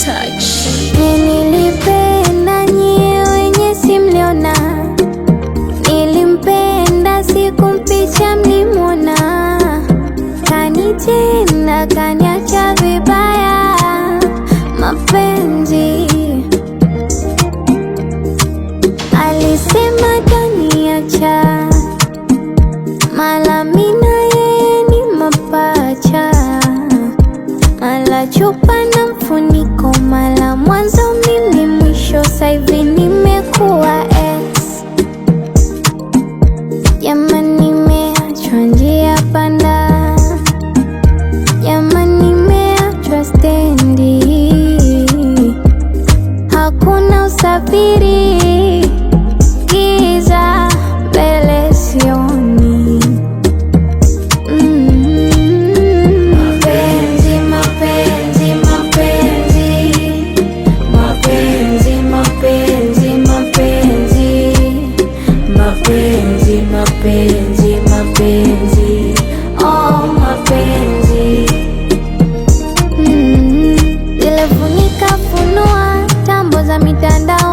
Touch. Nilipenda nyie wenye simliona, nilimpenda sikumpicha mlimona, kanitenda kaniacha vibaya mapenzi. Alisema taniacha, mala mina yeye ni mapacha, mala chupa na mfuniko, mala mwanzo mimi mwisho, saivi nimekuwa ex. Jamani nimeachwa njia panda, jamani nimeachwa stendi, hakuna usafiri, giza mbele sioni. Mapenzi, mapenzi, mapenzi, mapenzi, mapenzi, mapenzi, mapenzi, mapenzi, oh mapenzi. Zile funika funua tambo za mitandao